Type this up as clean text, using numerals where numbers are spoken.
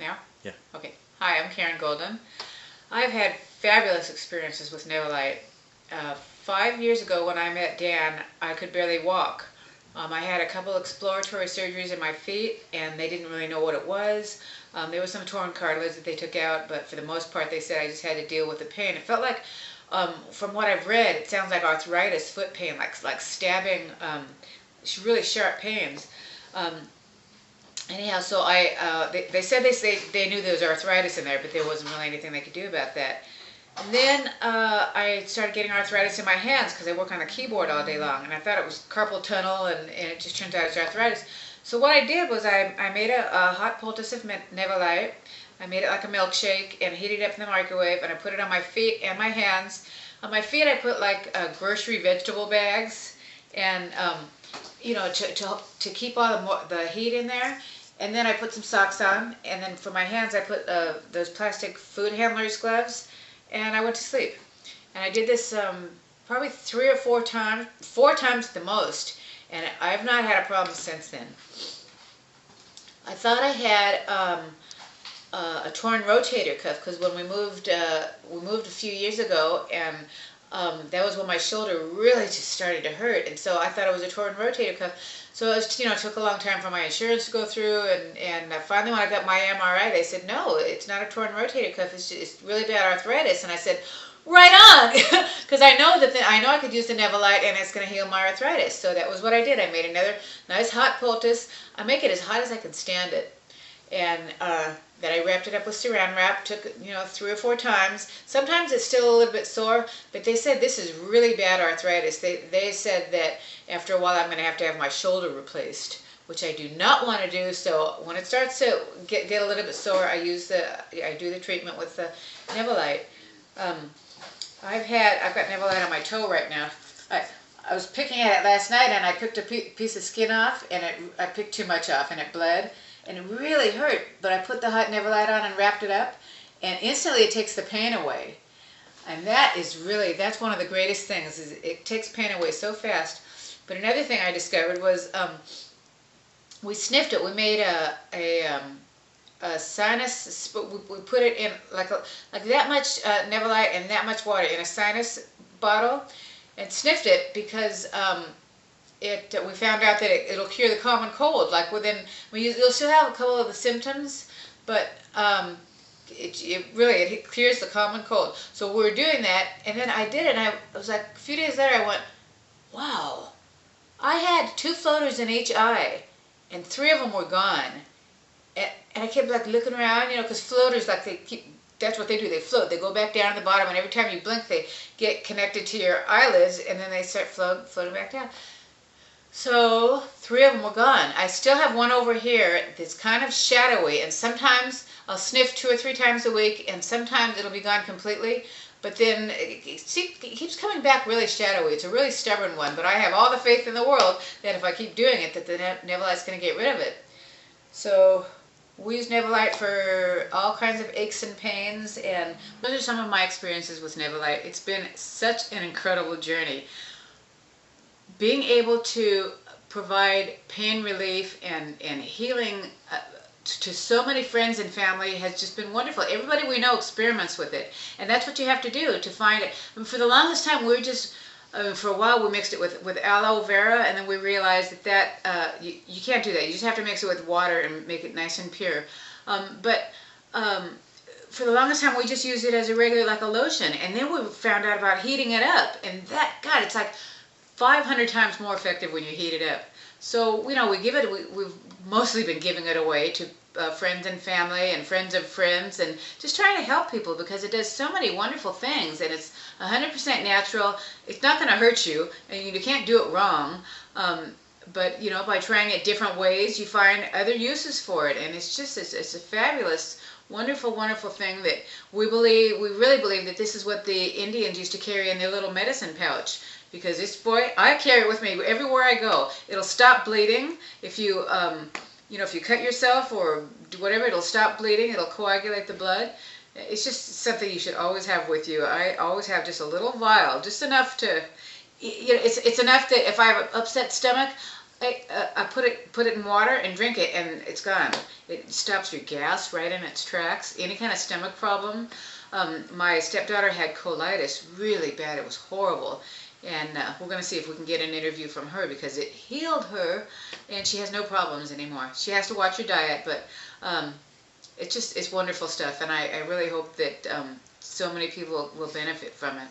now? Yeah. Okay. Hi, I'm Karen Golden. I've had fabulous experiences with Nevalite. 5 years ago when I met Dan, I could barely walk. I had a couple exploratory surgeries in my feet, and they didn't really know what it was. There was some torn cartilage that they took out, but for the most part they said I just had to deal with the pain. It felt like, from what I've read, it sounds like arthritis, foot pain, like stabbing, really sharp pains. Anyhow, so they said they knew there was arthritis in there, but there wasn't really anything they could do about that. And then I started getting arthritis in my hands because I work on a keyboard all day long, and I thought it was carpal tunnel, and it just turns out it's arthritis. So what I did was I made a hot poultice of Nevalite. I made it like a milkshake and heated it up in the microwave, and I put it on my feet and my hands. On my feet I put like grocery vegetable bags, and to keep all the heat in there. And then I put some socks on, and then for my hands I put those plastic food handlers gloves, and I went to sleep. And I did this probably 3 or 4 times, 4 times at the most, and I've not had a problem since then. I thought I had a torn rotator cuff because when we moved a few years ago, and that was when my shoulder really just started to hurt, and so I thought it was a torn rotator cuff. So it was, it took a long time for my insurance to go through, and finally when I got my MRI, they said, no, it's not a torn rotator cuff, it's really bad arthritis. And I said, right on, because I know I could use the Nevalite and it's going to heal my arthritis. So that was what I did. I made another nice hot poultice. I make it as hot as I can stand it, and then I wrapped it up with saran wrap. Took 3 or 4 times. Sometimes it's still a little bit sore, but they said this is really bad arthritis. They said that after a while I'm going to have my shoulder replaced, which I do not want to do. So when it starts to get a little bit sore, I do the treatment with the Nevalite. I've got Nevalite on my toe right now. I was picking at it last night, and I picked a piece of skin off, and I picked too much off, and it bled. And it really hurt, but I put the hot Nevalite on and wrapped it up, and instantly it takes the pain away. And that's one of the greatest things, is it takes pain away so fast. But another thing I discovered was we sniffed it. We made a sinus, we put it in like that much Nevalite and that much water in a sinus bottle, and sniffed it because we found out that it'll cure the common cold. Like you'll still have a couple of the symptoms, but it clears the common cold. So we were doing that, and then I did it, and I was like, a few days later I went, wow, I had 2 floaters in each eye, and 3 of them were gone. And I kept like looking around, because floaters, like that's what they do, they float. They go back down to the bottom, and every time you blink they get connected to your eyelids, and then they start floating back down. So 3 of them were gone. I still have one over here that's kind of shadowy, and sometimes I'll sniff 2 or 3 times a week, and sometimes it'll be gone completely. But then it keeps coming back really shadowy. It's a really stubborn one, but I have all the faith in the world that if I keep doing it, that the Nevalite's going to get rid of it. So we use Nevalite for all kinds of aches and pains, and those are some of my experiences with Nevalite. It's been such an incredible journey. Being able to provide pain relief and healing to so many friends and family has just been wonderful. Everybody we know experiments with it, and that's what you have to do to find it. And for the longest time, for a while we mixed it with aloe vera, and then we realized that you can't do that. You just have to mix it with water and make it nice and pure. For the longest time we just used it as a regular, like a lotion, and then we found out about heating it up, and God, it's like 500 times more effective when you heat it up. So we've mostly been giving it away to friends and family and friends of friends, and just trying to help people because it does so many wonderful things, and it's 100% natural. It's not going to hurt you, and you can't do it wrong. But by trying it different ways, you find other uses for it, and it's a fabulous, wonderful, wonderful thing that we really believe that this is what the Indians used to carry in their little medicine pouch. Because I carry it with me everywhere I go. It'll stop bleeding if you if you cut yourself or whatever. It'll stop bleeding. It'll coagulate the blood. It's just something you should always have with you. I always have just a little vial, just enough to, it's enough that if I have an upset stomach, I put it in water and drink it, and it's gone. It stops your gas right in its tracks. Any kind of stomach problem. My stepdaughter had colitis, really bad. It was horrible. And we're going to see if we can get an interview from her because it healed her, and she has no problems anymore. She has to watch her diet, but it's wonderful stuff, and I really hope that so many people will benefit from it.